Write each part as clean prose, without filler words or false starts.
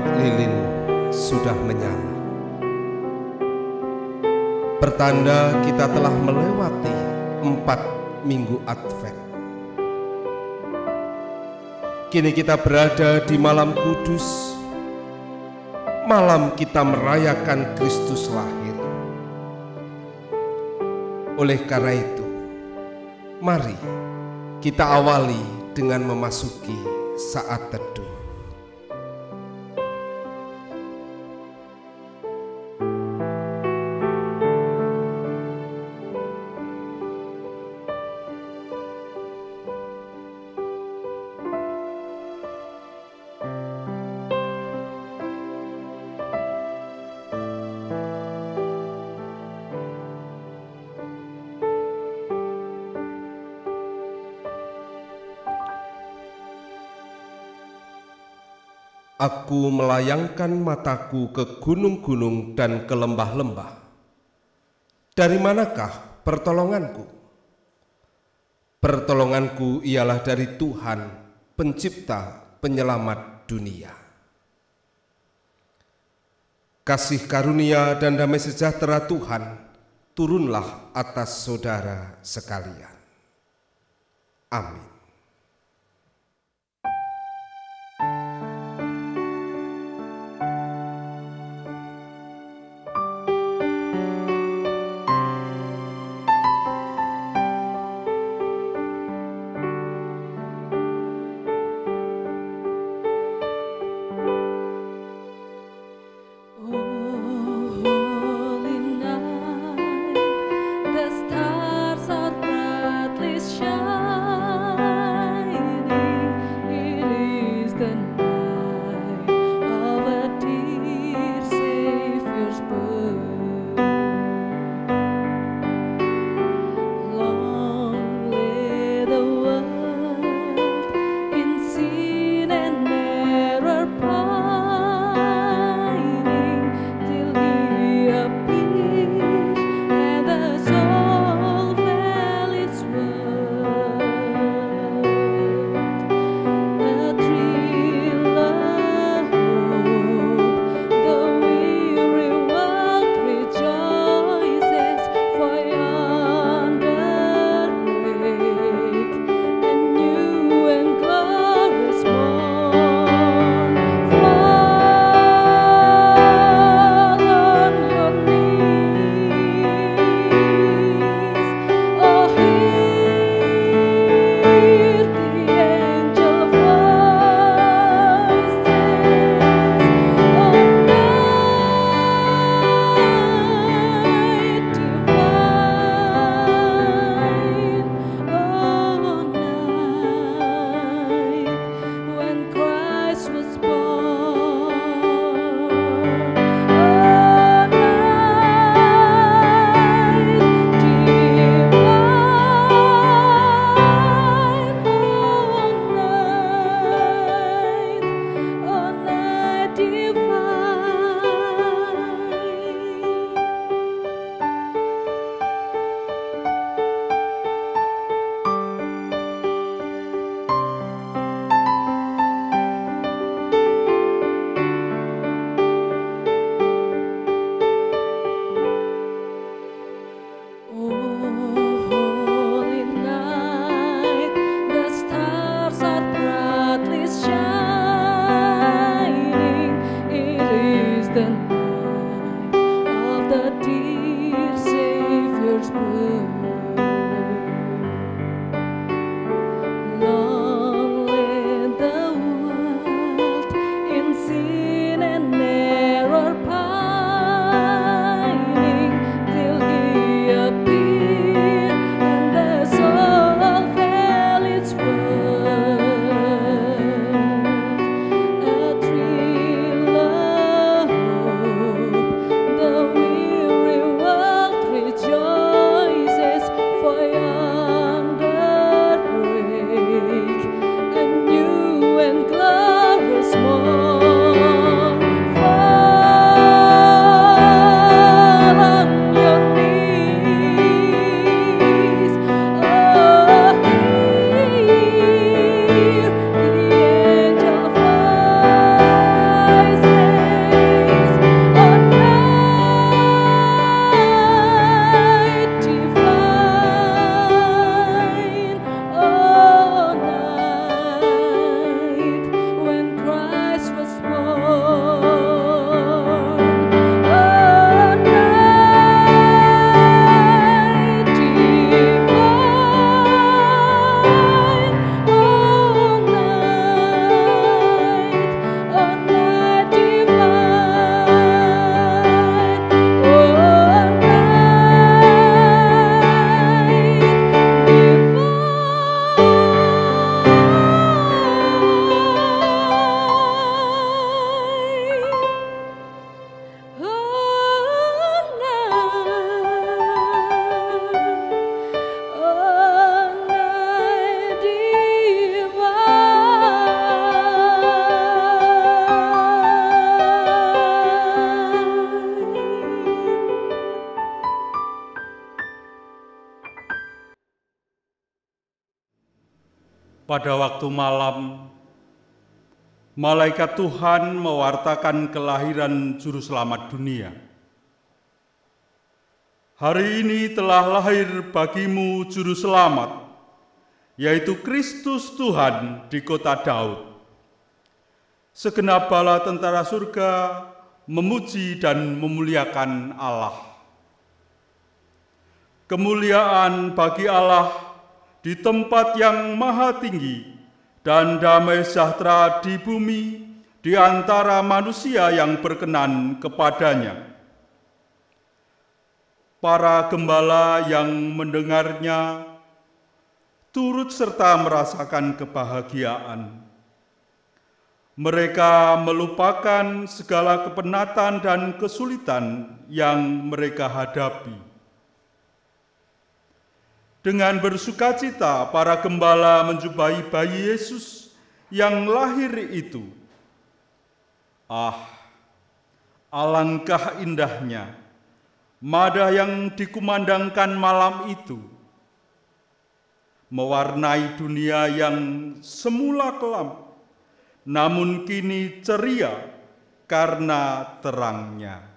4 lilin sudah menyala. Pertanda kita telah melewati 4 minggu Advent. Kini kita berada di malam kudus, malam kita merayakan Kristus lahir. Oleh karena itu, mari kita awali dengan memasuki saat teduh. Aku melayangkan mataku ke gunung-gunung dan ke lembah-lembah. Dari manakah pertolonganku? Pertolonganku ialah dari Tuhan, Pencipta, Penyelamat dunia. Kasih karunia dan damai sejahtera Tuhan turunlah atas saudara sekalian. Amin. Stars are brightly shine. Pada waktu malam, malaikat Tuhan mewartakan kelahiran Juru Selamat dunia. Hari ini telah lahir bagimu Juru Selamat, yaitu Kristus Tuhan di kota Daud. Segenap bala tentara surga memuji dan memuliakan Allah. Kemuliaan bagi Allah di tempat yang maha tinggi, dan damai sejahtera di bumi di antara manusia yang berkenan kepadanya. Para gembala yang mendengarnya turut serta merasakan kebahagiaan. Mereka melupakan segala kepenatan dan kesulitan yang mereka hadapi. Dengan bersukacita, para gembala menjumpai bayi Yesus yang lahir itu. Alangkah indahnya madah yang dikumandangkan malam itu, mewarnai dunia yang semula kelam, namun kini ceria karena terangnya.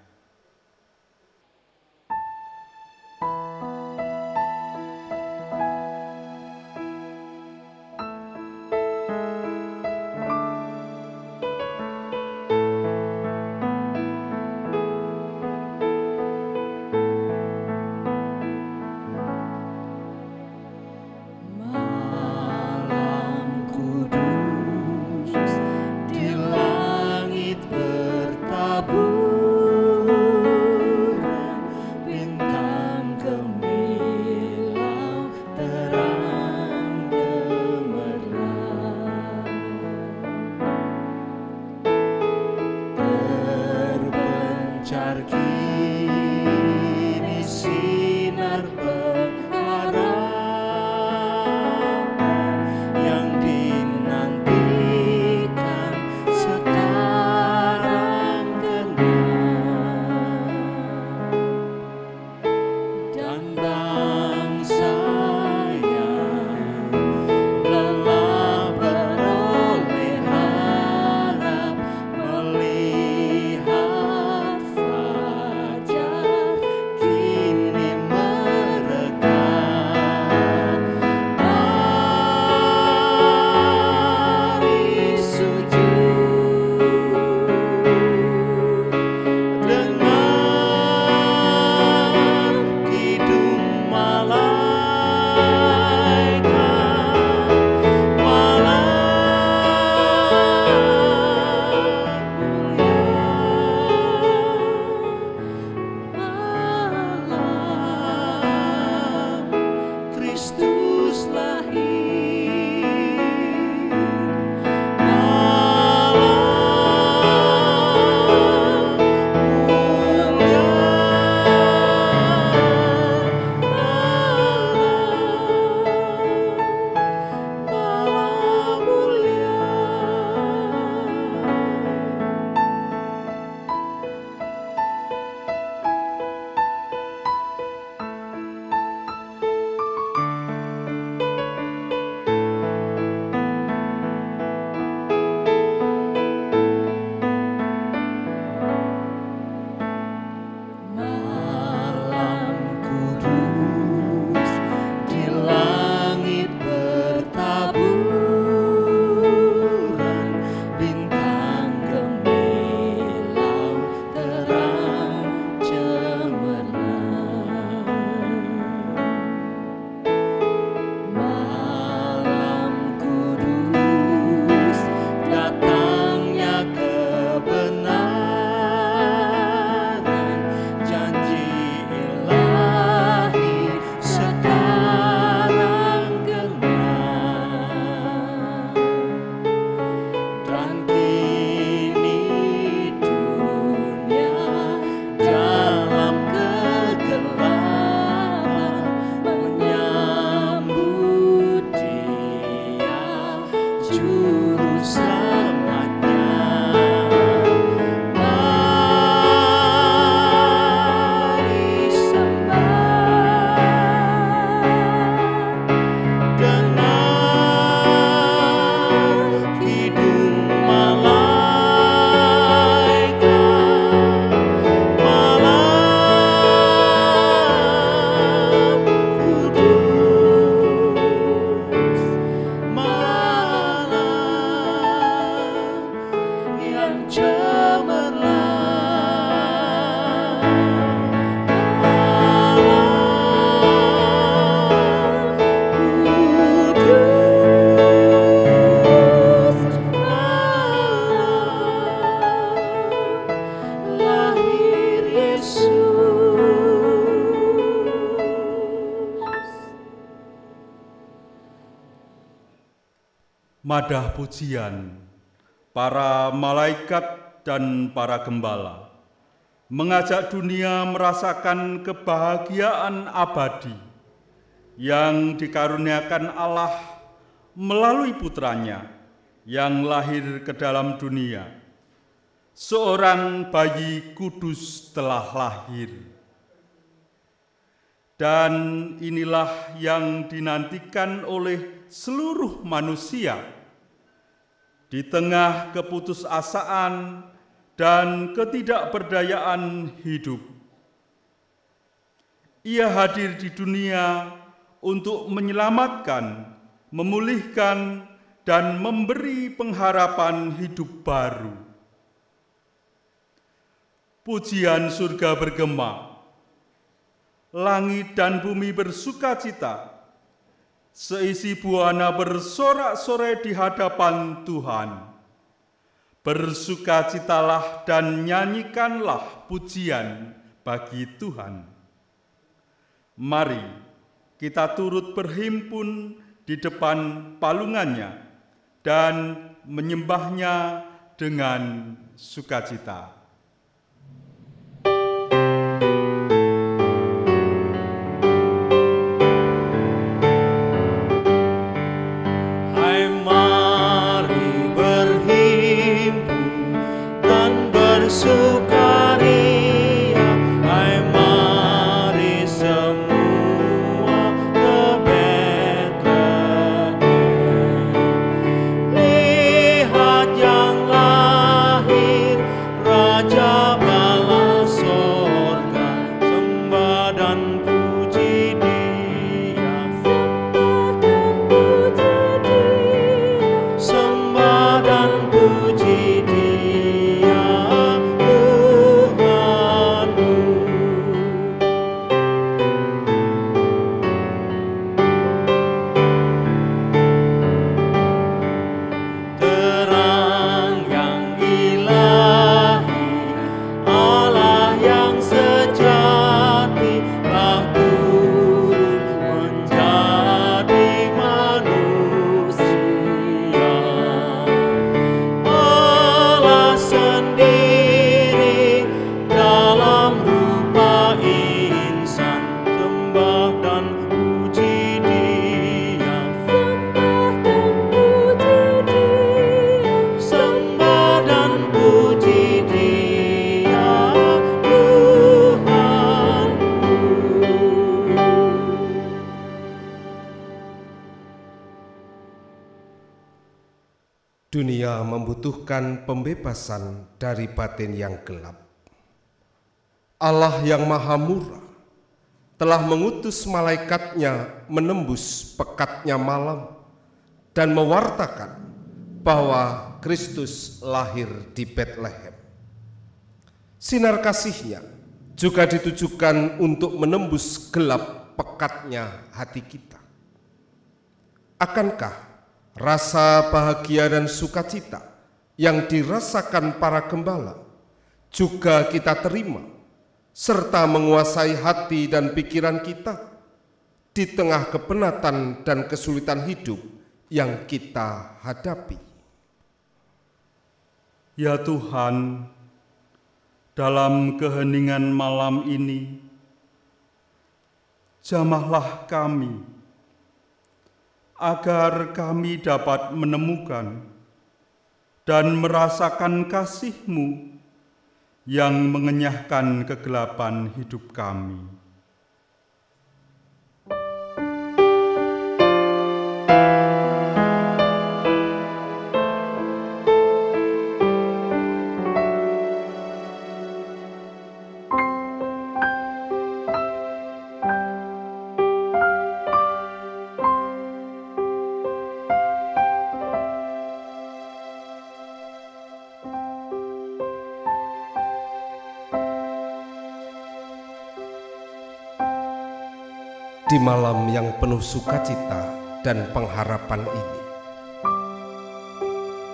Madah pujian para malaikat dan para gembala mengajak dunia merasakan kebahagiaan abadi yang dikaruniakan Allah melalui putranya yang lahir ke dalam dunia. Seorang bayi kudus telah lahir. Dan inilah yang dinantikan oleh seluruh manusia. Di tengah keputusasaan dan ketidakberdayaan hidup, Ia hadir di dunia untuk menyelamatkan, memulihkan, dan memberi pengharapan hidup baru. Pujian surga bergema, langit dan bumi bersukacita, seisi buana bersorak-sorai di hadapan Tuhan. Bersukacitalah dan nyanyikanlah pujian bagi Tuhan. Mari kita turut berhimpun di depan palungannya dan menyembahnya dengan sukacita. Dunia membutuhkan pembebasan dari batin yang gelap. Allah yang Maha Murah telah mengutus malaikatnya menembus pekatnya malam dan mewartakan bahwa Kristus lahir di Betlehem. Sinar kasih-Nya juga ditujukan untuk menembus gelap pekatnya hati kita. Akankah rasa bahagia dan sukacita yang dirasakan para gembala juga kita terima serta menguasai hati dan pikiran kita di tengah kepenatan dan kesulitan hidup yang kita hadapi? Ya Tuhan, dalam keheningan malam ini, jamahlah kami agar kami dapat menemukan dan merasakan kasih-Mu yang mengenyahkan kegelapan hidup kami. Di malam yang penuh sukacita dan pengharapan ini,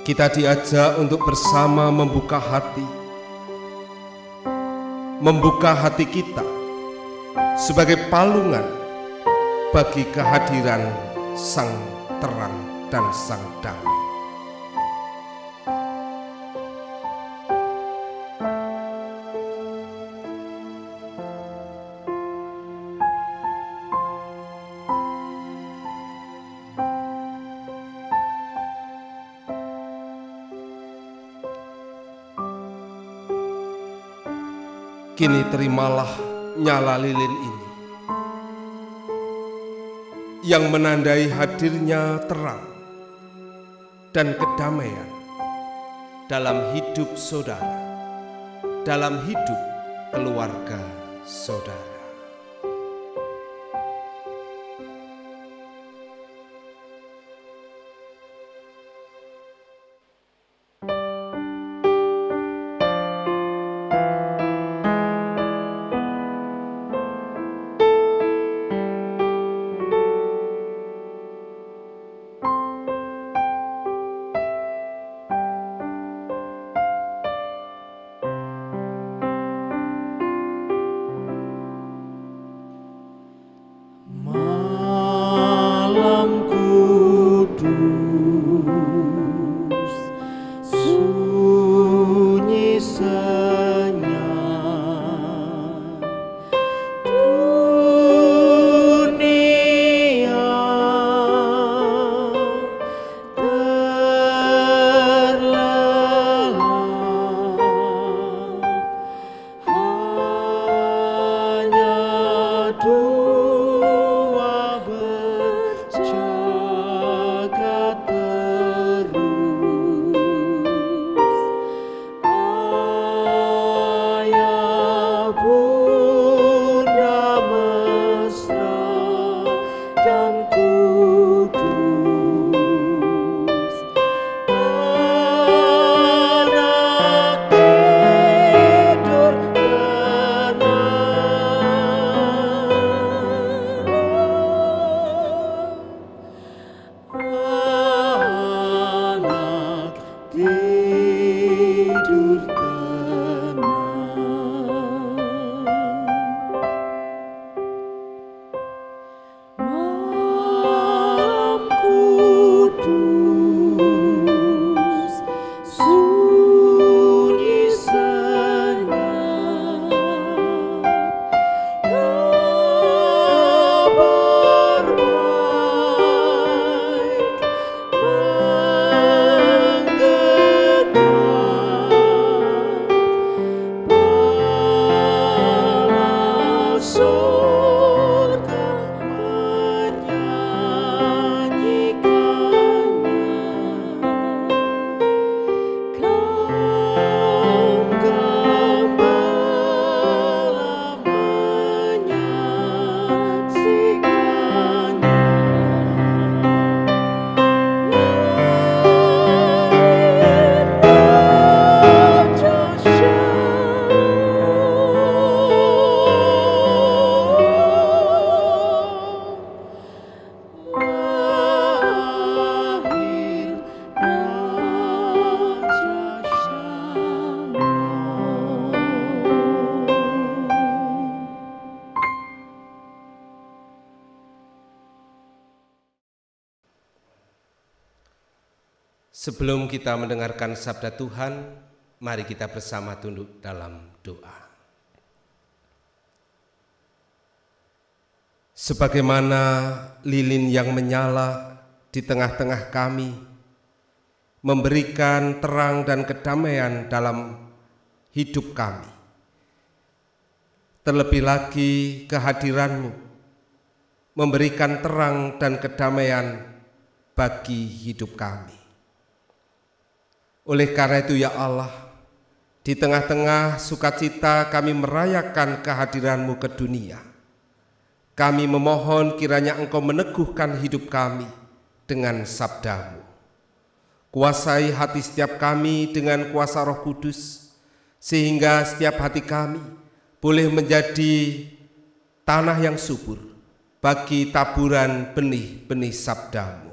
kita diajak untuk bersama membuka hati kita sebagai palungan bagi kehadiran Sang Terang dan Sang Damai. Kini terimalah nyala lilin ini yang menandai hadirnya terang dan kedamaian dalam hidup saudara, dalam hidup keluarga saudara. Sebelum kita mendengarkan sabda Tuhan, mari kita bersama tunduk dalam doa. Sebagaimana lilin yang menyala di tengah-tengah kami, memberikan terang dan kedamaian dalam hidup kami. Terlebih lagi kehadiran-Mu memberikan terang dan kedamaian bagi hidup kami. Oleh karena itu ya Allah, di tengah-tengah sukacita kami merayakan kehadiran-Mu ke dunia. Kami memohon kiranya Engkau meneguhkan hidup kami dengan sabda-Mu. Kuasai hati setiap kami dengan kuasa Roh Kudus, sehingga setiap hati kami boleh menjadi tanah yang subur bagi taburan benih-benih sabda-Mu.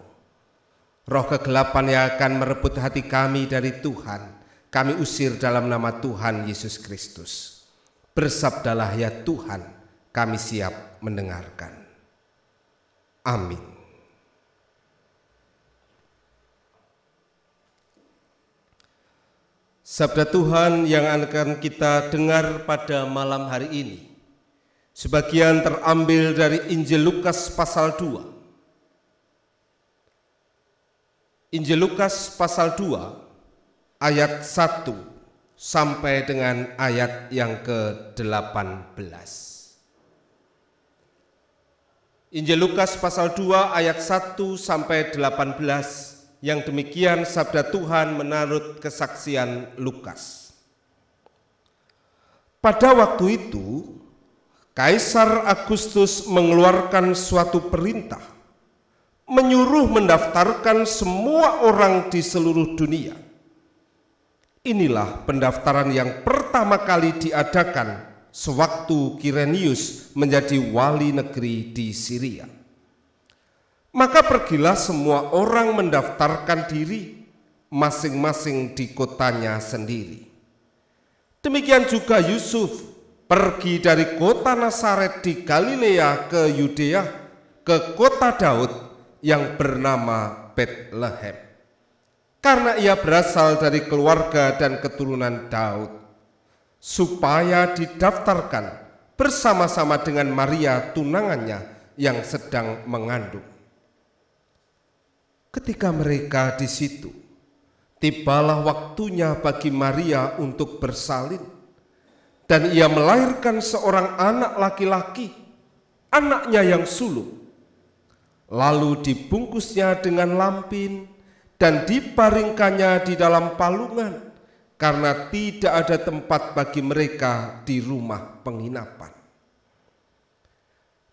Roh kegelapan yang akan merebut hati kami dari Tuhan, kami usir dalam nama Tuhan Yesus Kristus. Bersabdalah ya Tuhan, kami siap mendengarkan. Amin. Sabda Tuhan yang akan kita dengar pada malam hari ini sebagian terambil dari Injil Lukas pasal 2. Injil Lukas pasal 2 ayat 1 sampai dengan ayat yang ke-18. Injil Lukas pasal 2 ayat 1 sampai 18 yang demikian sabda Tuhan menurut kesaksian Lukas. Pada waktu itu, Kaisar Agustus mengeluarkan suatu perintah, menyuruh mendaftarkan semua orang di seluruh dunia. Inilah pendaftaran yang pertama kali diadakan sewaktu Kirenius menjadi wali negeri di Syria. Maka pergilah semua orang mendaftarkan diri masing-masing di kotanya sendiri. Demikian juga Yusuf pergi dari kota Nazaret di Galilea ke Yudea, ke kota Daud yang bernama Betlehem, karena ia berasal dari keluarga dan keturunan Daud, supaya didaftarkan bersama-sama dengan Maria tunangannya yang sedang mengandung. Ketika mereka di situ, tibalah waktunya bagi Maria untuk bersalin, dan ia melahirkan seorang anak laki-laki, anaknya yang sulung. Lalu dibungkusnya dengan lampin dan dibaringkannya di dalam palungan, karena tidak ada tempat bagi mereka di rumah penginapan.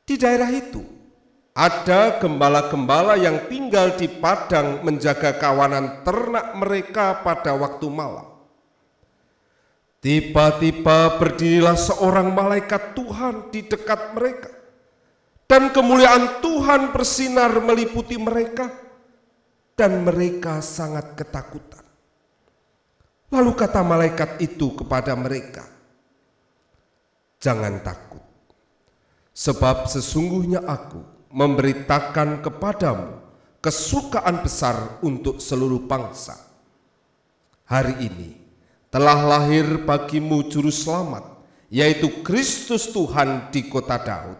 Di daerah itu ada gembala-gembala yang tinggal di padang menjaga kawanan ternak mereka pada waktu malam. Tiba-tiba berdirilah seorang malaikat Tuhan di dekat mereka, dan kemuliaan Tuhan bersinar meliputi mereka, dan mereka sangat ketakutan. Lalu kata malaikat itu kepada mereka, "Jangan takut, sebab sesungguhnya aku memberitakan kepadamu kesukaan besar untuk seluruh bangsa. Hari ini telah lahir bagimu juru selamat, yaitu Kristus Tuhan di kota Daud.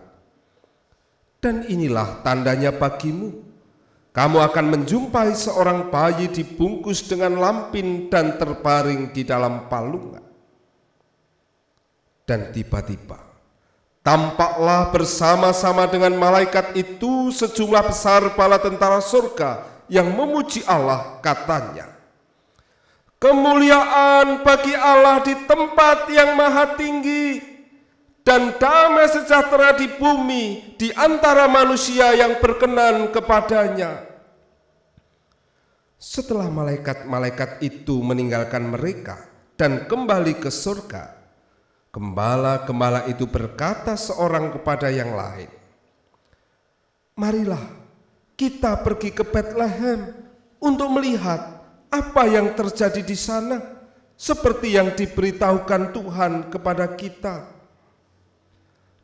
Dan inilah tandanya bagimu, kamu akan menjumpai seorang bayi dibungkus dengan lampin dan terbaring di dalam palungan." Dan tiba-tiba tampaklah bersama-sama dengan malaikat itu sejumlah besar bala tentara surga yang memuji Allah, katanya, "Kemuliaan bagi Allah di tempat yang maha tinggi, dan damai sejahtera di bumi di antara manusia yang berkenan kepadanya." Setelah malaikat-malaikat itu meninggalkan mereka dan kembali ke surga, gembala-gembala itu berkata seorang kepada yang lain, "Marilah kita pergi ke Betlehem untuk melihat apa yang terjadi di sana, seperti yang diberitahukan Tuhan kepada kita."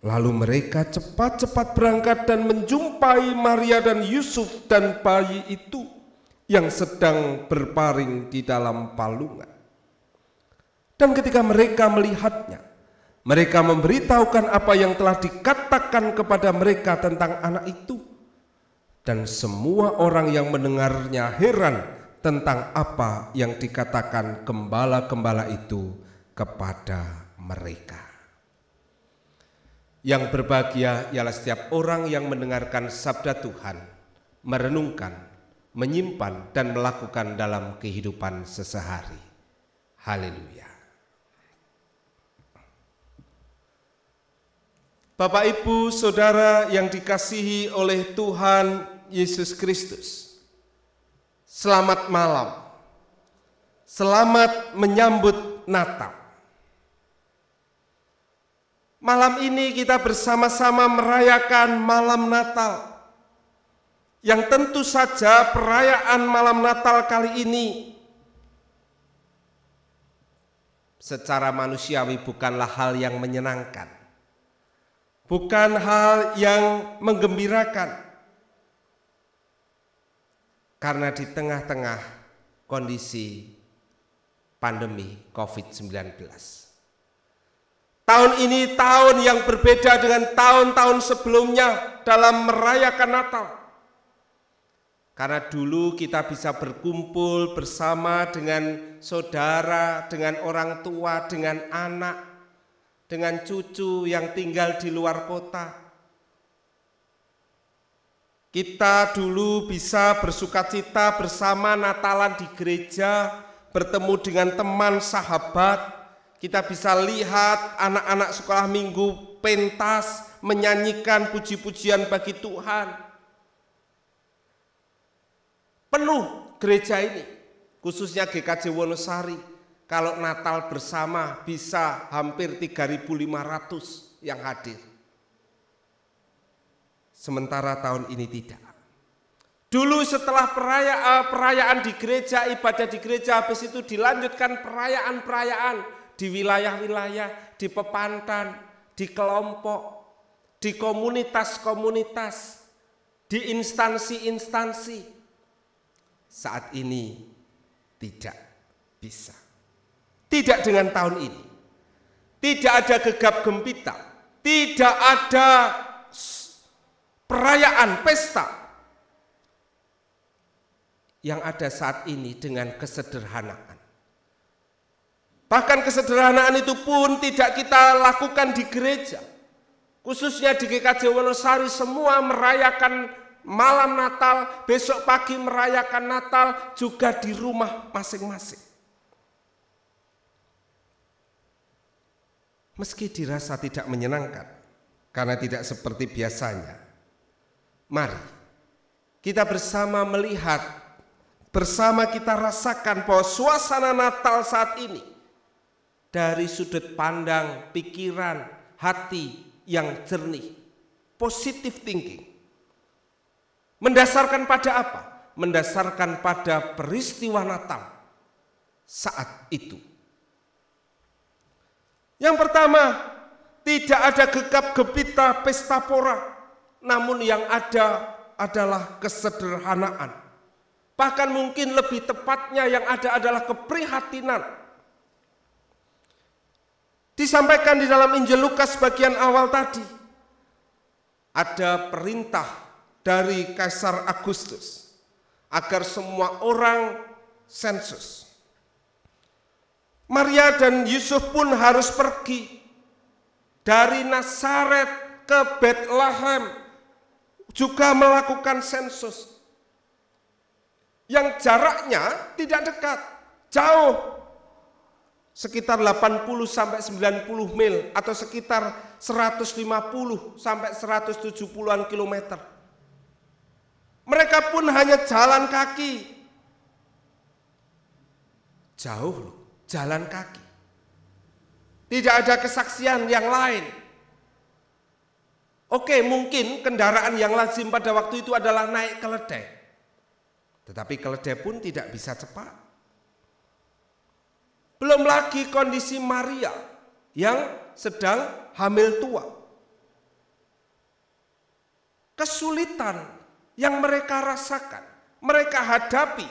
Lalu mereka cepat-cepat berangkat dan menjumpai Maria dan Yusuf dan bayi itu yang sedang berbaring di dalam palungan. Dan ketika mereka melihatnya, mereka memberitahukan apa yang telah dikatakan kepada mereka tentang anak itu, dan semua orang yang mendengarnya heran tentang apa yang dikatakan gembala-gembala itu kepada mereka. Yang berbahagia ialah setiap orang yang mendengarkan sabda Tuhan, merenungkan, menyimpan, dan melakukan dalam kehidupan sehari-hari. Haleluya. Bapak, Ibu, Saudara yang dikasihi oleh Tuhan Yesus Kristus, selamat malam. Selamat menyambut Natal. Malam ini kita bersama-sama merayakan malam Natal, yang tentu saja perayaan malam Natal kali ini secara manusiawi bukanlah hal yang menyenangkan. Bukan hal yang menggembirakan, karena di tengah-tengah kondisi pandemi COVID-19. Tahun ini tahun yang berbeda dengan tahun-tahun sebelumnya dalam merayakan Natal. Karena dulu kita bisa berkumpul bersama dengan saudara, dengan orang tua, dengan anak, dengan cucu yang tinggal di luar kota. Kita dulu bisa bersukacita bersama Natalan di gereja, bertemu dengan teman, sahabat. Kita bisa lihat anak-anak sekolah minggu pentas menyanyikan puji-pujian bagi Tuhan. Penuh gereja ini, khususnya GKJ Wonosari. Kalau Natal bersama bisa hampir 3.500 yang hadir. Sementara tahun ini tidak. Dulu setelah perayaan di gereja, ibadah di gereja, habis itu dilanjutkan perayaan-perayaan di wilayah-wilayah, di pepantan, di kelompok, di komunitas-komunitas, di instansi-instansi. Saat ini tidak bisa. Tidak dengan tahun ini. Tidak ada gegap gempita, tidak ada perayaan pesta. Yang ada saat ini dengan kesederhanaan. Bahkan kesederhanaan itu pun tidak kita lakukan di gereja. Khususnya di GKJ Wonosari semua merayakan malam Natal, besok pagi merayakan Natal juga di rumah masing-masing. Meski dirasa tidak menyenangkan karena tidak seperti biasanya. Mari kita bersama melihat, bersama kita rasakan bahwa suasana Natal saat ini dari sudut pandang, pikiran, hati yang jernih, positive thinking. Mendasarkan pada apa? Mendasarkan pada peristiwa Natal saat itu. Yang pertama, tidak ada gegap gempita pesta pora, namun yang ada adalah kesederhanaan. Bahkan mungkin lebih tepatnya yang ada adalah keprihatinan. Disampaikan di dalam Injil Lukas bagian awal tadi, ada perintah dari Kaisar Agustus agar semua orang sensus. Maria dan Yusuf pun harus pergi dari Nazaret ke Bethlehem, juga melakukan sensus yang jaraknya tidak dekat, jauh, sekitar 80 sampai 90 mil atau sekitar 150 sampai 170-an kilometer. Mereka pun hanya jalan kaki. Jauh loh, jalan kaki. Tidak ada kesaksian yang lain. Oke, mungkin kendaraan yang lazim pada waktu itu adalah naik keledai. Tetapi keledai pun tidak bisa cepat. Belum lagi kondisi Maria yang sedang hamil tua. Kesulitan yang mereka rasakan, mereka hadapi,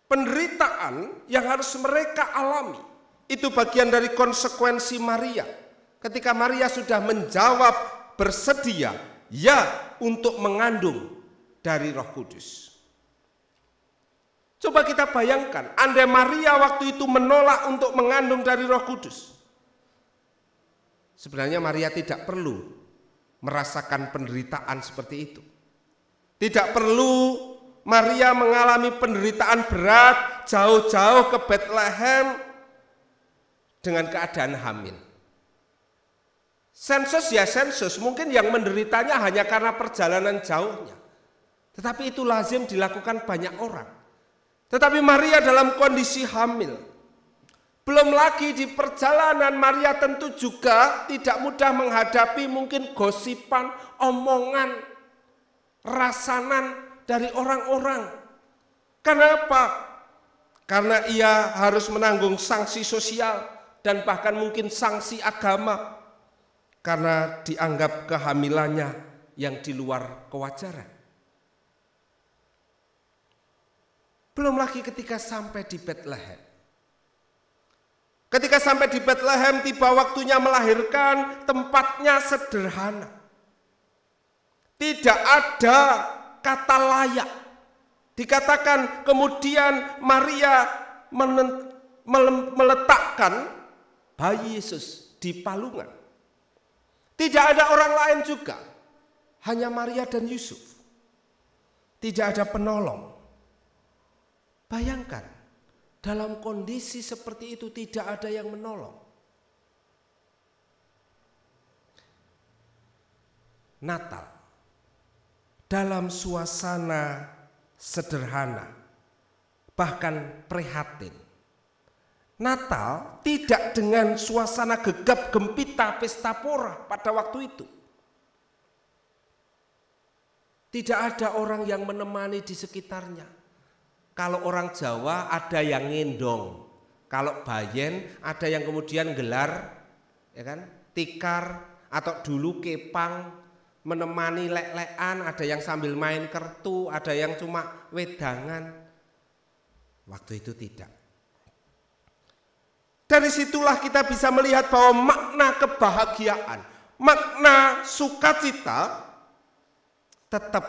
penderitaan yang harus mereka alami, itu bagian dari konsekuensi Maria. Ketika Maria sudah menjawab bersedia ya untuk mengandung dari Roh Kudus. Coba kita bayangkan, andai Maria waktu itu menolak untuk mengandung dari Roh Kudus. Sebenarnya Maria tidak perlu merasakan penderitaan seperti itu. Tidak perlu Maria mengalami penderitaan berat jauh-jauh ke Bethlehem dengan keadaan hamil. Sensus ya sensus, mungkin yang menderitanya hanya karena perjalanan jauhnya. Tetapi itu lazim dilakukan banyak orang. Tetapi Maria dalam kondisi hamil. Belum lagi di perjalanan Maria tentu juga tidak mudah menghadapi mungkin gosipan, omongan, rasanan dari orang-orang. Kenapa? Karena ia harus menanggung sanksi sosial dan bahkan mungkin sanksi agama. Karena dianggap kehamilannya yang di luar kewajaran. Belum lagi ketika sampai di Bethlehem. Ketika sampai di Bethlehem, tiba waktunya melahirkan, tempatnya sederhana. Tidak ada kata layak. Dikatakan kemudian Maria meletakkan bayi Yesus di palungan. Tidak ada orang lain juga, hanya Maria dan Yusuf. Tidak ada penolong. Bayangkan, dalam kondisi seperti itu tidak ada yang menolong. Natal dalam suasana sederhana, bahkan prihatin. Natal tidak dengan suasana gegap gempita pesta pora pada waktu itu. Tidak ada orang yang menemani di sekitarnya. Kalau orang Jawa ada yang ngendong, kalau Bayen ada yang kemudian gelar, ya kan, tikar atau dulu kepang, menemani lek-lekan, ada yang sambil main kertu, ada yang cuma wedangan. Waktu itu tidak. Dari situlah kita bisa melihat bahwa makna kebahagiaan, makna sukacita tetap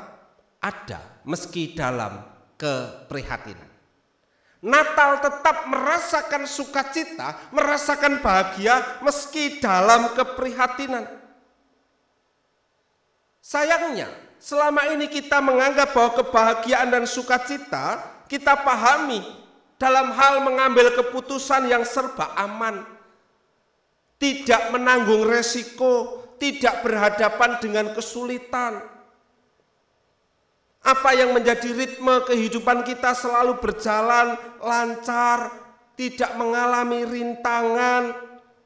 ada meski dalam keprihatinan. Natal tetap merasakan sukacita, merasakan bahagia meski dalam keprihatinan. Sayangnya, selama ini kita menganggap bahwa kebahagiaan dan sukacita kita pahami dalam hal mengambil keputusan yang serba aman, tidak menanggung resiko, tidak berhadapan dengan kesulitan. Apa yang menjadi ritme kehidupan kita selalu berjalan lancar, tidak mengalami rintangan,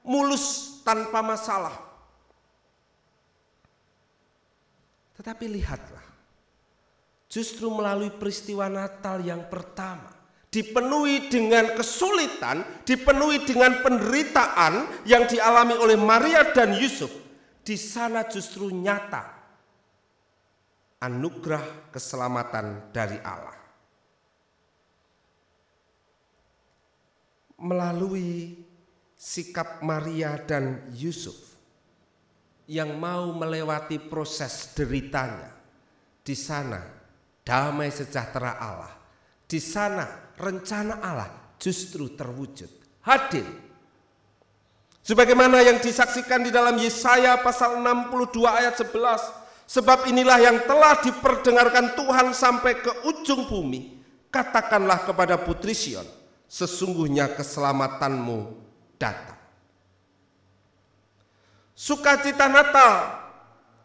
mulus tanpa masalah. Tetapi lihatlah, justru melalui peristiwa Natal yang pertama, dipenuhi dengan kesulitan, dipenuhi dengan penderitaan yang dialami oleh Maria dan Yusuf, di sana justru nyata anugerah keselamatan dari Allah. Melalui sikap Maria dan Yusuf yang mau melewati proses deritanya, di sana damai sejahtera Allah, di sana rencana Allah justru terwujud, hadir. Sebagaimana yang disaksikan di dalam Yesaya pasal 62 ayat 11, sebab inilah yang telah diperdengarkan Tuhan sampai ke ujung bumi, katakanlah kepada putri Sion, sesungguhnya keselamatanmu datang. Sukacita Natal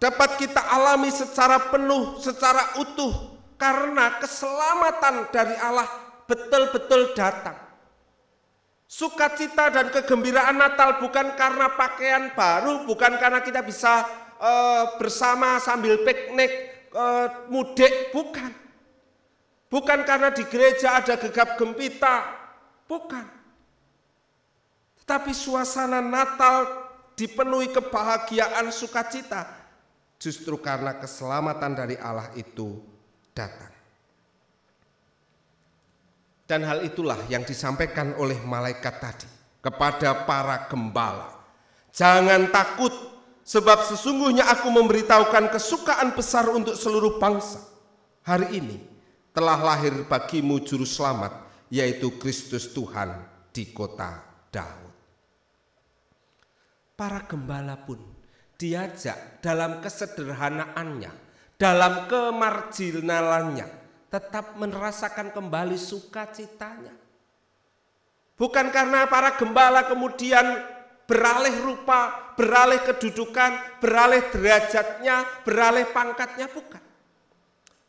dapat kita alami secara penuh, secara utuh, karena keselamatan dari Allah betul-betul datang. Sukacita dan kegembiraan Natal bukan karena pakaian baru, bukan karena kita bisa bersama sambil piknik, mudik, bukan. Bukan karena di gereja ada gegap gempita, bukan. Tetapi suasana Natal dipenuhi kebahagiaan sukacita justru karena keselamatan dari Allah itu datang. Dan hal itulah yang disampaikan oleh malaikat tadi kepada para gembala. Jangan takut, sebab sesungguhnya aku memberitahukan kesukaan besar untuk seluruh bangsa. Hari ini telah lahir bagimu juru selamat, yaitu Kristus Tuhan di kota Daud. Para gembala pun diajak dalam kesederhanaannya, dalam kemarginalannya, tetap merasakan kembali sukacitanya. Bukan karena para gembala kemudian beralih rupa, beralih kedudukan, beralih derajatnya, beralih pangkatnya, bukan.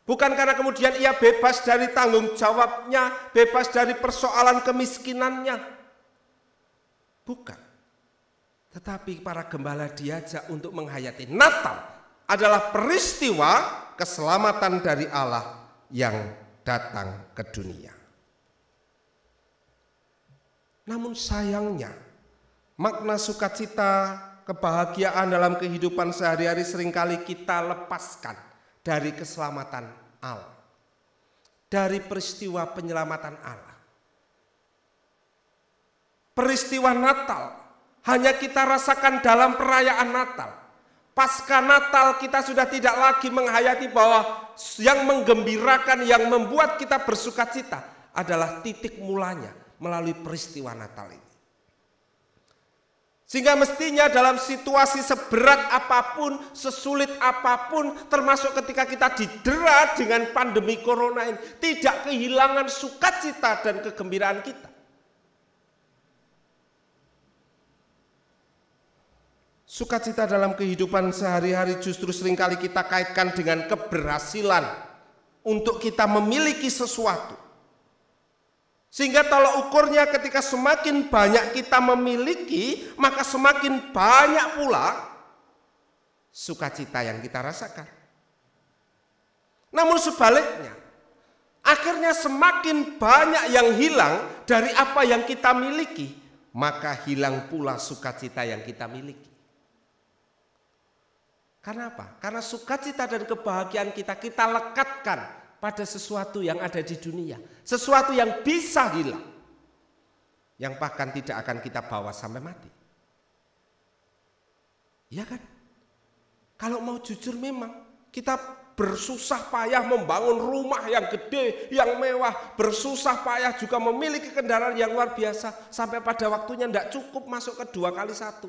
Bukan karena kemudian ia bebas dari tanggung jawabnya, bebas dari persoalan kemiskinannya. Bukan. Tetapi para gembala diajak untuk menghayati Natal adalah peristiwa keselamatan dari Allah yang datang ke dunia. Namun sayangnya, makna sukacita, kebahagiaan dalam kehidupan sehari-hari seringkali kita lepaskan dari keselamatan Allah, dari peristiwa penyelamatan Allah. peristiwa Natal hanya kita rasakan dalam perayaan Natal. Pasca Natal kita sudah tidak lagi menghayati bahwa yang menggembirakan, yang membuat kita bersukacita adalah titik mulanya melalui peristiwa Natal ini. Sehingga mestinya dalam situasi seberat apapun, sesulit apapun, termasuk ketika kita didera dengan pandemi corona ini, tidak kehilangan sukacita dan kegembiraan kita. Sukacita dalam kehidupan sehari-hari justru seringkali kita kaitkan dengan keberhasilan untuk kita memiliki sesuatu. Sehingga tolak ukurnya ketika semakin banyak kita memiliki, maka semakin banyak pula sukacita yang kita rasakan. Namun sebaliknya, akhirnya semakin banyak yang hilang dari apa yang kita miliki, maka hilang pula sukacita yang kita miliki. Karena apa? Karena sukacita dan kebahagiaan kita lekatkan pada sesuatu yang ada di dunia, sesuatu yang bisa hilang, yang bahkan tidak akan kita bawa sampai mati. Iya kan? Kalau mau jujur memang kita bersusah payah membangun rumah yang gede, yang mewah, bersusah payah juga memiliki kendaraan yang luar biasa, sampai pada waktunya tidak cukup masuk ke 2x1.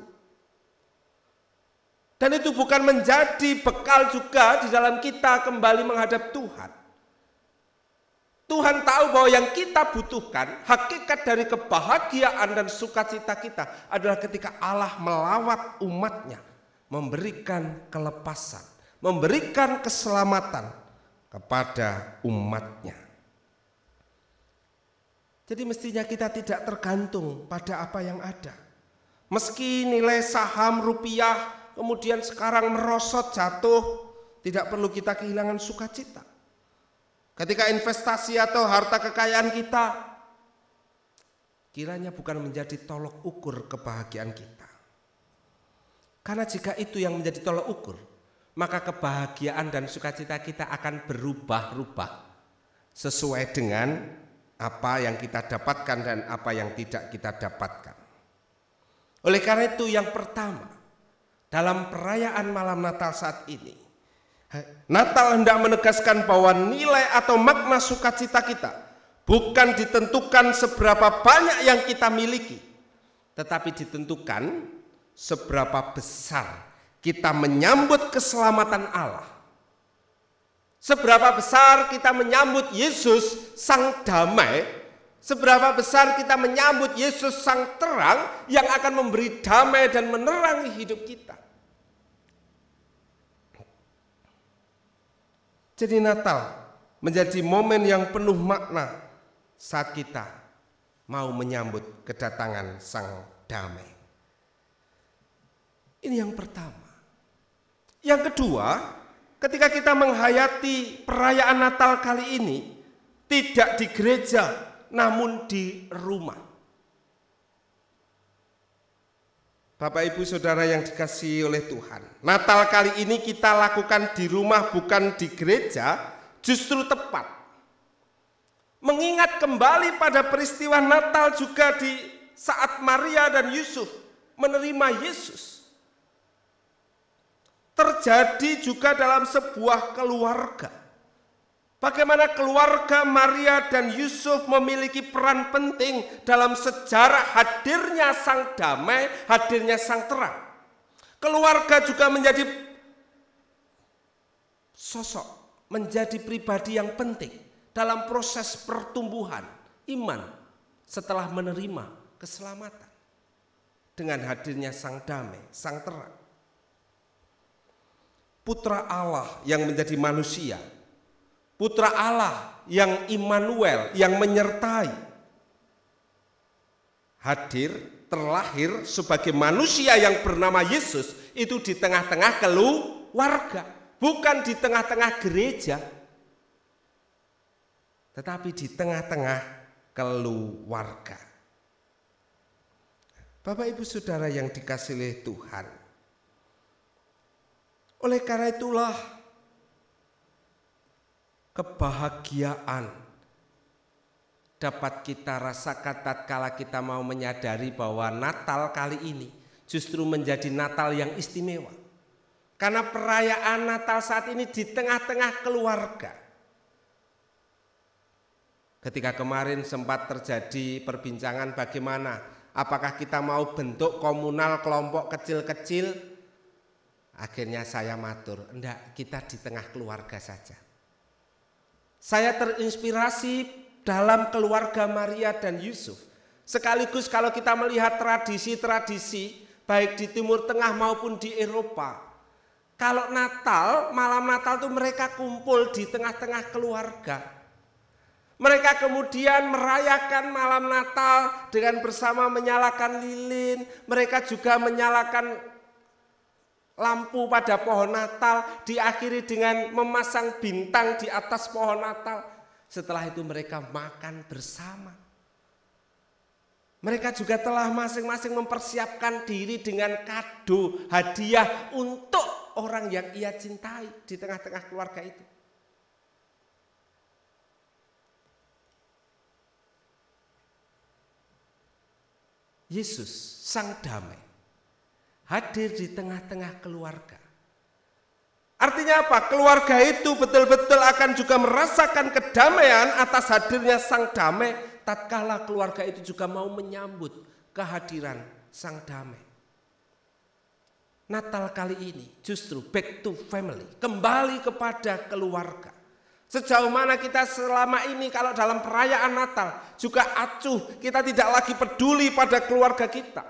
Dan itu bukan menjadi bekal juga di dalam kita kembali menghadap Tuhan. Tuhan tahu bahwa yang kita butuhkan, hakikat dari kebahagiaan dan sukacita kita adalah ketika Allah melawat umatnya, memberikan kelepasan, memberikan keselamatan kepada umatnya. Jadi mestinya kita tidak tergantung pada apa yang ada. Meski nilai saham rupiah kemudian sekarang merosot jatuh, tidak perlu kita kehilangan sukacita. Ketika investasi atau harta kekayaan kita kiranya bukan menjadi tolok ukur kebahagiaan kita. Karena jika itu yang menjadi tolok ukur, maka kebahagiaan dan sukacita kita akan berubah-ubah sesuai dengan apa yang kita dapatkan dan apa yang tidak kita dapatkan. Oleh karena itu yang pertama, dalam perayaan malam Natal saat ini, Natal hendak menegaskan bahwa nilai atau makna sukacita kita bukan ditentukan seberapa banyak yang kita miliki, tetapi ditentukan seberapa besar kita menyambut keselamatan Allah. Seberapa besar kita menyambut Yesus Sang Damai, seberapa besar kita menyambut Yesus Sang Terang yang akan memberi damai dan menerangi hidup kita. Jadi Natal menjadi momen yang penuh makna saat kita mau menyambut kedatangan Sang Damai. Ini yang pertama. Yang kedua, ketika kita menghayati perayaan Natal kali ini, tidak di gereja namun di rumah. Bapak Ibu Saudara yang dikasihi oleh Tuhan, Natal kali ini kita lakukan di rumah bukan di gereja, justru tepat. Mengingat kembali pada peristiwa Natal juga di saat Maria dan Yusuf menerima Yesus. Terjadi juga dalam sebuah keluarga. Bagaimana keluarga Maria dan Yusuf memiliki peran penting dalam sejarah hadirnya Sang Damai, hadirnya Sang Terang. Keluarga juga menjadi sosok, menjadi pribadi yang penting dalam proses pertumbuhan iman setelah menerima keselamatan. Dengan hadirnya Sang Damai, Sang Terang. Putra Allah yang menjadi manusia, Putra Allah yang Immanuel, yang menyertai, hadir, terlahir sebagai manusia yang bernama Yesus itu di tengah-tengah keluarga, bukan di tengah-tengah gereja, tetapi di tengah-tengah keluarga. Bapak Ibu Saudara yang dikasihi oleh Tuhan, oleh karena itulah kebahagiaan dapat kita rasakan tatkala kita mau menyadari bahwa Natal kali ini justru menjadi Natal yang istimewa. Karena perayaan Natal saat ini di tengah-tengah keluarga. Ketika kemarin sempat terjadi perbincangan bagaimana, apakah kita mau bentuk komunal kelompok kecil-kecil, akhirnya saya matur, enggak, kita di tengah keluarga saja. Saya terinspirasi dalam keluarga Maria dan Yusuf. Sekaligus kalau kita melihat tradisi-tradisi baik di Timur Tengah maupun di Eropa, kalau Natal, malam Natal itu mereka kumpul di tengah-tengah keluarga. Mereka kemudian merayakan malam Natal dengan bersama menyalakan lilin. Mereka juga menyalakan lampu pada pohon Natal, diakhiri dengan memasang bintang di atas pohon Natal. Setelah itu mereka makan bersama. Mereka juga telah masing-masing mempersiapkan diri dengan kado, hadiah untuk orang yang ia cintai di tengah-tengah keluarga itu. Yesus, Sang Damai, hadir di tengah-tengah keluarga. Artinya apa? Keluarga itu betul-betul akan juga merasakan kedamaian atas hadirnya Sang Damai tatkala keluarga itu juga mau menyambut kehadiran Sang Damai. Natal kali ini justru back to family, kembali kepada keluarga. Sejauh mana kita selama ini kalau dalam perayaan Natal juga acuh, kita tidak lagi peduli pada keluarga kita.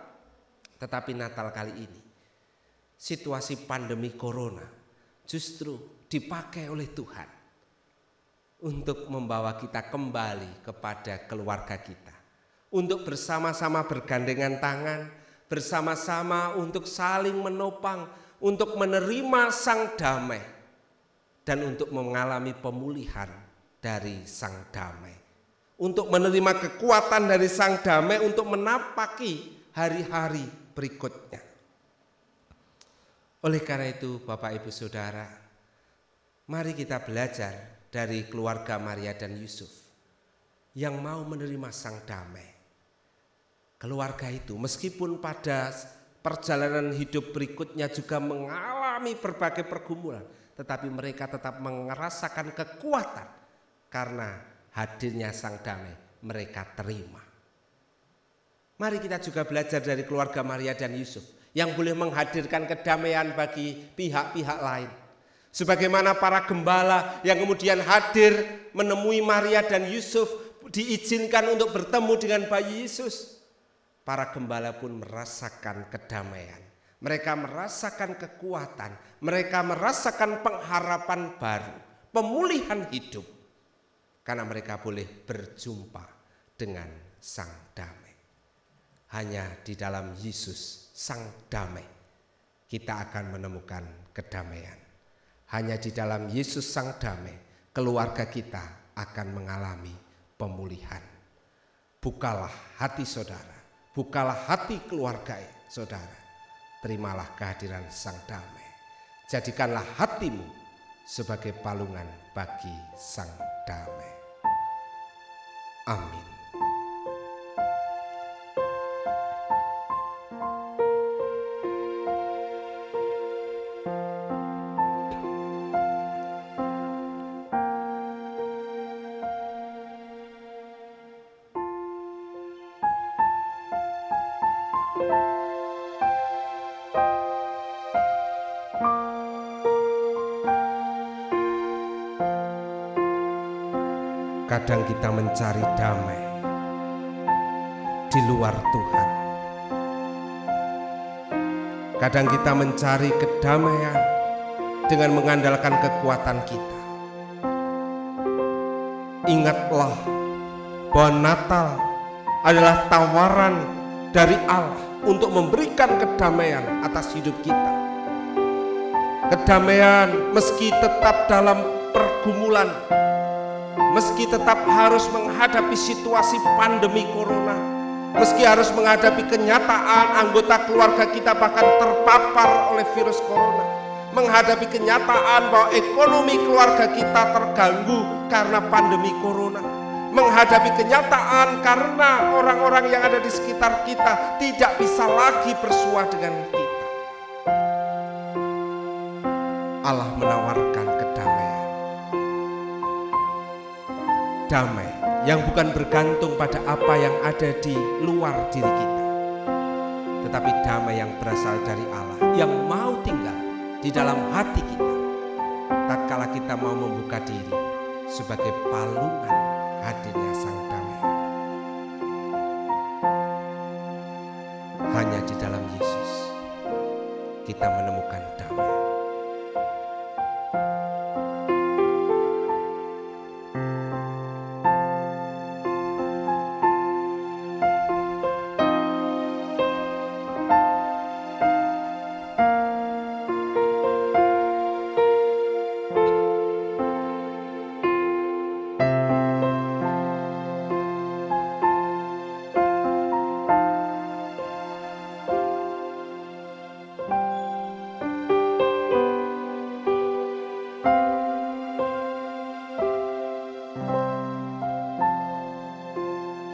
Tetapi Natal kali ini, situasi pandemi corona justru dipakai oleh Tuhan untuk membawa kita kembali kepada keluarga kita. Untuk bersama-sama bergandengan tangan, bersama-sama untuk saling menopang, untuk menerima Sang Damai, dan untuk mengalami pemulihan dari Sang Damai. Untuk menerima kekuatan dari Sang Damai untuk menapaki hari-hari berikutnya. Oleh karena itu Bapak Ibu Saudara, mari kita belajar dari keluarga Maria dan Yusuf yang mau menerima Sang Damai. Keluarga itu meskipun pada perjalanan hidup berikutnya juga mengalami berbagai pergumulan, tetapi mereka tetap merasakan kekuatan karena hadirnya Sang Damai, mereka terima. Mari kita juga belajar dari keluarga Maria dan Yusuf yang boleh menghadirkan kedamaian bagi pihak-pihak lain. Sebagaimana para gembala yang kemudian hadir menemui Maria dan Yusuf, diizinkan untuk bertemu dengan bayi Yesus. Para gembala pun merasakan kedamaian. Mereka merasakan kekuatan, mereka merasakan pengharapan baru, pemulihan hidup. Karena mereka boleh berjumpa dengan Sang Damai. Hanya di dalam Yesus Sang Damai kita akan menemukan kedamaian. Hanya di dalam Yesus Sang Damai keluarga kita akan mengalami pemulihan. Bukalah hati saudara, bukalah hati keluarga saudara. Terimalah kehadiran Sang Damai. Jadikanlah hatimu sebagai palungan bagi Sang Damai. Amin. Kadang kita mencari damai di luar Tuhan. Kadang kita mencari kedamaian dengan mengandalkan kekuatan kita. Ingatlah bahwa Natal adalah tawaran dari Allah untuk memberikan kedamaian atas hidup kita. Kedamaian meski tetap dalam pergumulan, meski tetap harus menghadapi situasi pandemi corona, meski harus menghadapi kenyataan anggota keluarga kita bahkan terpapar oleh virus corona, menghadapi kenyataan bahwa ekonomi keluarga kita terganggu karena pandemi corona, menghadapi kenyataan karena orang-orang yang ada di sekitar kita tidak bisa lagi bersua dengan kita. Allah menawarkan kedamaian. Damai yang bukan bergantung pada apa yang ada di luar diri kita, tetapi damai yang berasal dari Allah yang mau tinggal di dalam hati kita tatkala kita mau membuka diri sebagai palungan hadirnya Sang Damai. Hanya di dalam Yesus kita menemukan damai.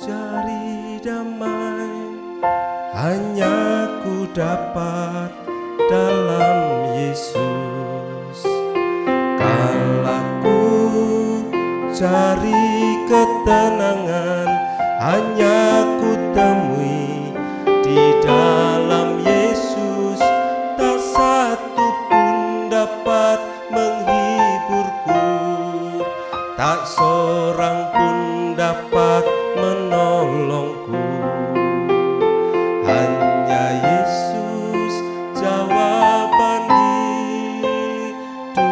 Cari damai hanya ku dapat dalam Yesus. Kala ku cari ketenangan hanya ku temui di dalam Yesus. Tak satu pun dapat menghiburku, tak seorang pun dapat menolongku. Hanya Yesus jawaban hidupku.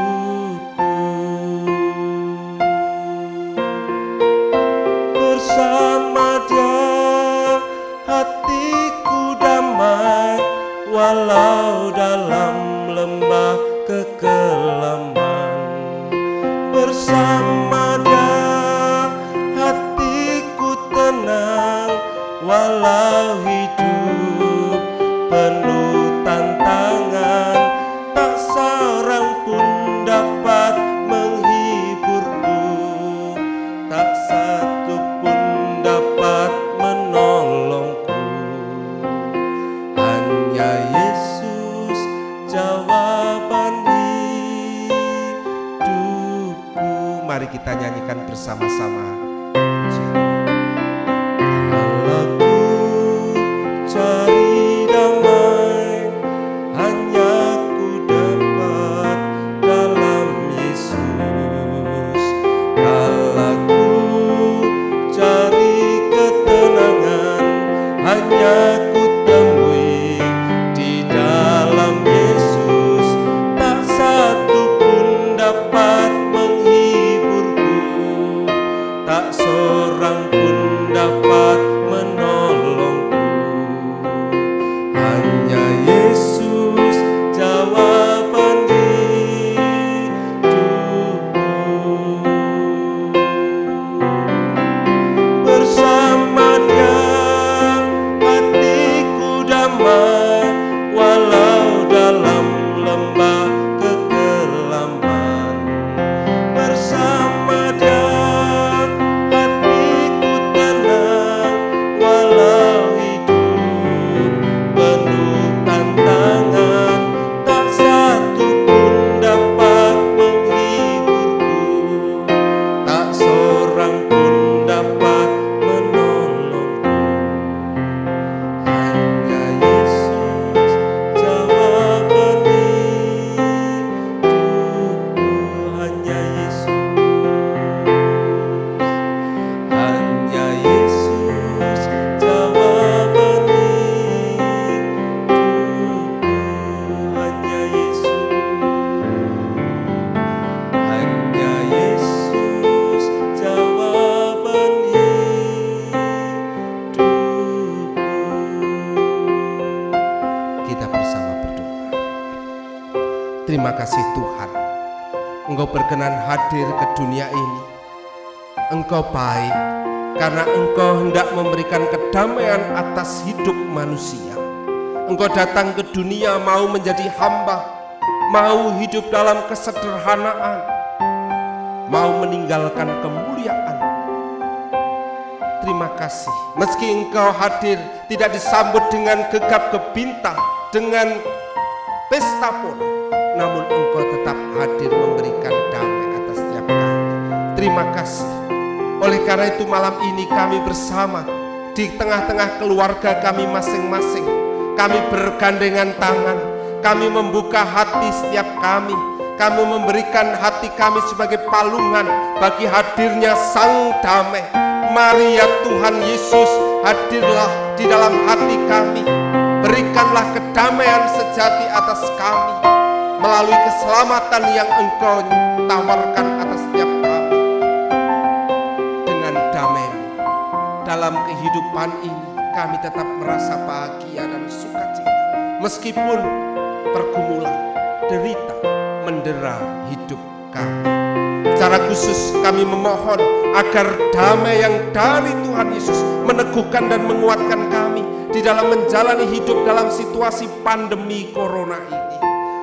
Bersama Dia hatiku damai, walau dalam lembah kekelaman. Bersama Dia hatiku tenang, walau hidup penuh tantangan. Tak seorang pun dapat menghiburku, tak satu pun dapat menolongku. Hanya Yesus jawaban hidupku. Mari kita nyanyikan bersama-sama. Kalau ku cari damai, hanya ku dapat dalam Yesus. Kalau ku cari ketenangan, hanya ku temui di dalam Yesus. Tak satu pun dapat menghiburku, tak seorang pun dapat menolongku. Hanya Yesus jawaban hidupku. Bersama Dia hatiku damai, walau dalam lembah kekelaman. Bersama Dia hatiku tenang, walau hidup penuh tantangan. Tak satu pun dapat menghiburku, tak seorang pun dapat menolongku. Hanya Yesus jawaban hidupku. Hanya Yesus, hanya Yesus jawaban hidupku. Hanya Yesus, hanya Yesus jawaban hidupku. Kita bersama berdoa. Terima kasih Tuhan, Engkau berkenan hadir ke dunia ini. Engkau baik karena Engkau hendak memberikan kedamaian atas hidup manusia. Engkau datang ke dunia mau menjadi hamba, mau hidup dalam kesederhanaan, mau meninggalkan kemuliaan terima kasih. Meski Engkau hadir tidak disambut dengan gegap gempita, dengan pesta pun, namun Engkau tetap hadir memberikan damai atas setiap kami. Terima kasih. Oleh karena itu malam ini kami bersama di tengah-tengah keluarga kami masing-masing, kami bergandengan tangan, kami membuka hati setiap kami memberikan hati kami sebagai palungan bagi hadirnya Sang Damai. Mari ya Tuhan Yesus, hadirlah di dalam hati kami, berikanlah kedamaian sejati atas kami melalui keselamatan yang Engkau tawarkan atas setiap kami. Dengan damai-Mu dalam kehidupan ini, kami tetap merasa bahagia dan sukacita meskipun pergumulan, derita, mendera hidup kami. Secara khusus kami memohon agar damai yang dari Tuhan Yesus meneguhkan dan menguatkan kami di dalam menjalani hidup dalam situasi pandemi corona ini,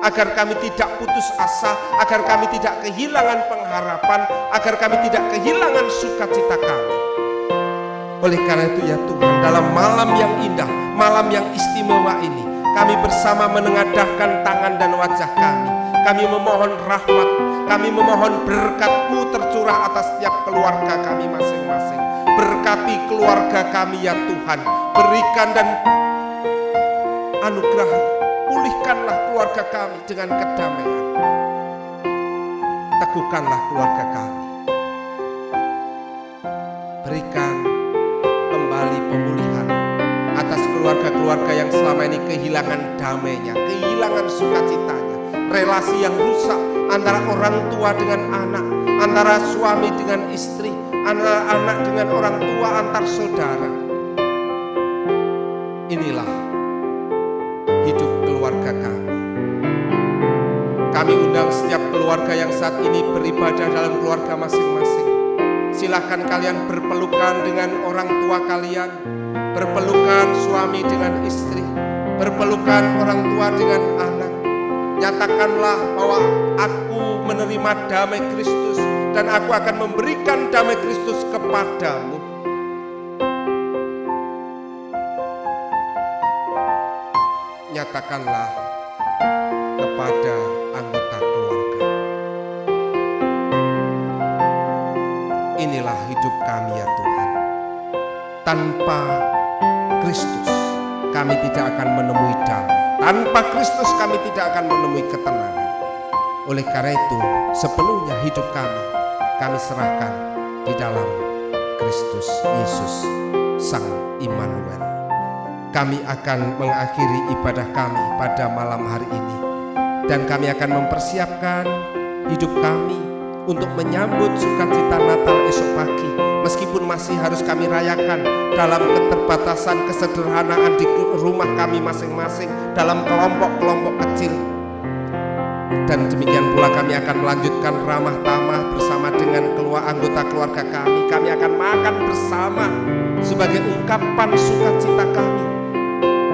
agar kami tidak putus asa, agar kami tidak kehilangan pengharapan, agar kami tidak kehilangan sukacita kami. Oleh karena itu ya Tuhan, dalam malam yang indah, malam yang istimewa ini, kami bersama menengadahkan tangan dan wajah kami. Kami memohon rahmat, kami memohon berkat-Mu tercurah atas setiap keluarga kami masing-masing. Berkati keluarga kami ya Tuhan, berikan dan anugerahi, pulihkanlah keluarga kami dengan kedamaian. Teguhkanlah keluarga kami, berikan kembali pemulihan atas keluarga-keluarga yang selama ini kehilangan damainya, kehilangan sukacitanya. Relasi yang rusak antara orang tua dengan anak, antara suami dengan istri, antara anak dengan orang tua, antar saudara. Inilah hidup keluarga kami. Kami undang setiap keluarga yang saat ini beribadah dalam keluarga masing-masing. Silakan kalian berpelukan dengan orang tua kalian, berpelukan suami dengan istri, berpelukan orang tua dengan anak. Nyatakanlah bahwa aku menerima damai Kristus dan aku akan memberikan damai Kristus kepadamu. Nyatakanlah kepada anggota keluarga. Inilah hidup kami ya Tuhan. Tanpa Kristus kami tidak akan menemui damai. Tanpa Kristus kami tidak akan menemui ketenangan. Oleh karena itu sepenuhnya hidup kami serahkan di dalam Kristus Yesus Sang Immanuel. Kami akan mengakhiri ibadah kami pada malam hari ini, dan kami akan mempersiapkan hidup kami untuk menyambut sukacita Natal esok pagi. Meskipun masih harus kami rayakan dalam keterbatasan kesederhanaan di rumah kami masing-masing, dalam kelompok-kelompok kecil. Dan demikian pula kami akan melanjutkan ramah tamah bersama dengan anggota keluarga kami. Kami akan makan bersama sebagai ungkapan sukacita kami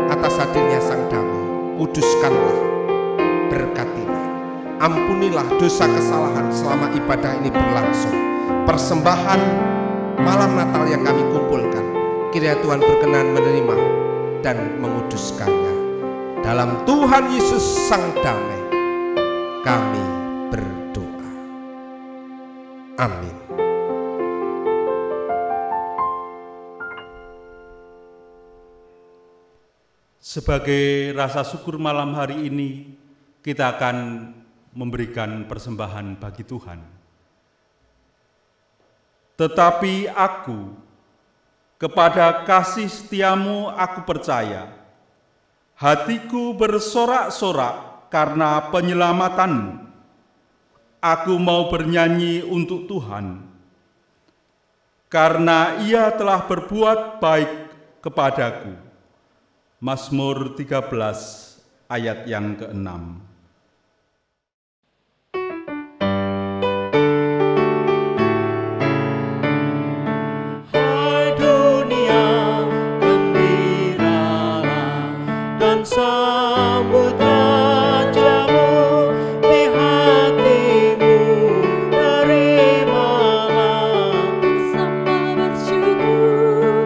atas hadirnya Sang Damai. Kuduskanlah, berkatilah, ampunilah dosa kesalahan selama ibadah ini berlangsung. Persembahan malam Natal yang kami kumpulkan, kiranya Tuhan berkenan menerima dan menguduskannya. Dalam Tuhan Yesus Sang Damai kami berdoa. Amin. Sebagai rasa syukur malam hari ini, kita akan memberikan persembahan bagi Tuhan. Tetapi aku, kepada kasih setiamu aku percaya. Hatiku bersorak-sorak karena penyelamatanmu. Aku mau bernyanyi untuk Tuhan, karena Ia telah berbuat baik kepadaku. Mazmur 13 ayat yang ke-6. Bersama bersyukur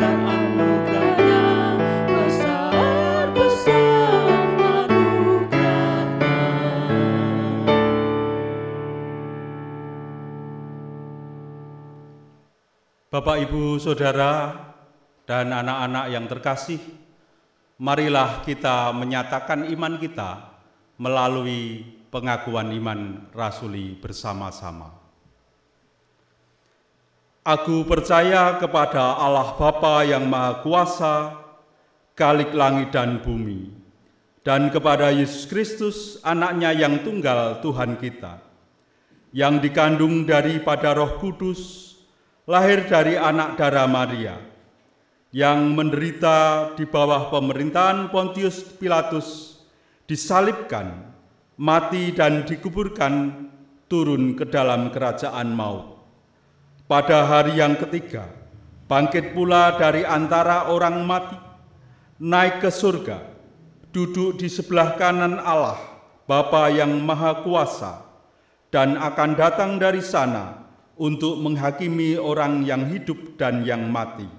dan anugerahnya, besar-besar anugerahnya. Bapak, Ibu, Saudara, dan anak-anak yang terkasih, marilah kita menyatakan iman kita melalui pengakuan iman rasuli bersama-sama. Aku percaya kepada Allah Bapa yang Maha Kuasa, Khalik langit dan bumi, dan kepada Yesus Kristus, anaknya yang tunggal Tuhan kita, yang dikandung daripada Roh Kudus, lahir dari anak darah Maria, yang menderita di bawah pemerintahan Pontius Pilatus, disalibkan, mati dan dikuburkan, turun ke dalam kerajaan maut. Pada hari yang ketiga, bangkit pula dari antara orang mati, naik ke surga, duduk di sebelah kanan Allah, Bapa yang Maha Kuasa, dan akan datang dari sana untuk menghakimi orang yang hidup dan yang mati.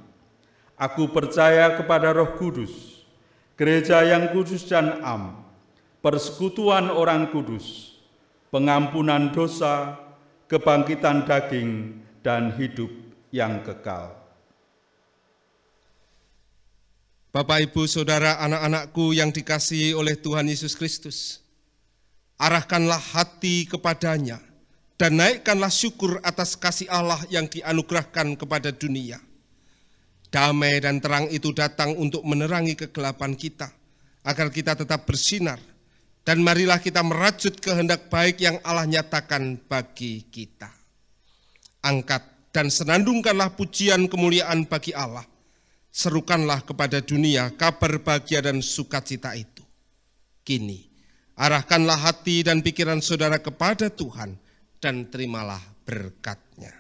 Aku percaya kepada Roh Kudus, gereja yang kudus dan am, persekutuan orang kudus, pengampunan dosa, kebangkitan daging, dan hidup yang kekal. Bapak, Ibu, Saudara, anak-anakku yang dikasihi oleh Tuhan Yesus Kristus, arahkanlah hati kepadanya, dan naikkanlah syukur atas kasih Allah yang dianugerahkan kepada dunia. Damai dan terang itu datang untuk menerangi kegelapan kita, agar kita tetap bersinar, dan marilah kita merajut kehendak baik yang Allah nyatakan bagi kita. Angkat dan senandungkanlah pujian kemuliaan bagi Allah, serukanlah kepada dunia kabar bahagia dan sukacita itu. Kini, arahkanlah hati dan pikiran saudara kepada Tuhan, dan terimalah berkat-Nya.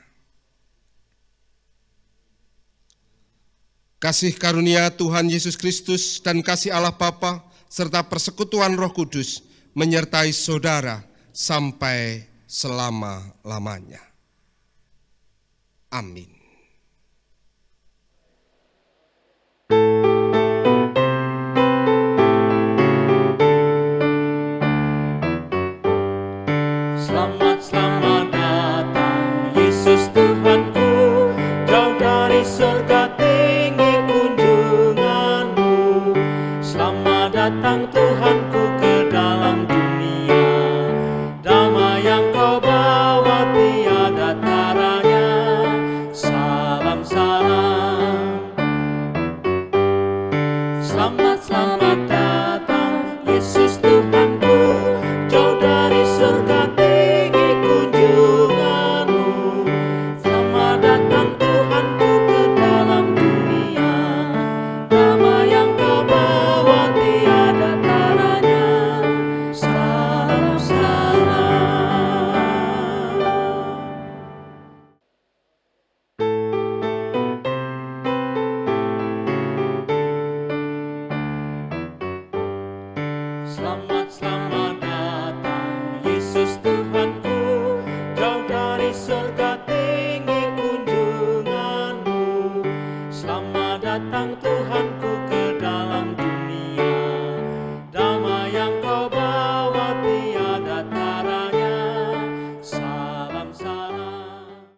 Kasih karunia Tuhan Yesus Kristus dan kasih Allah Bapa serta persekutuan Roh Kudus menyertai saudara sampai selama-lamanya. Amin.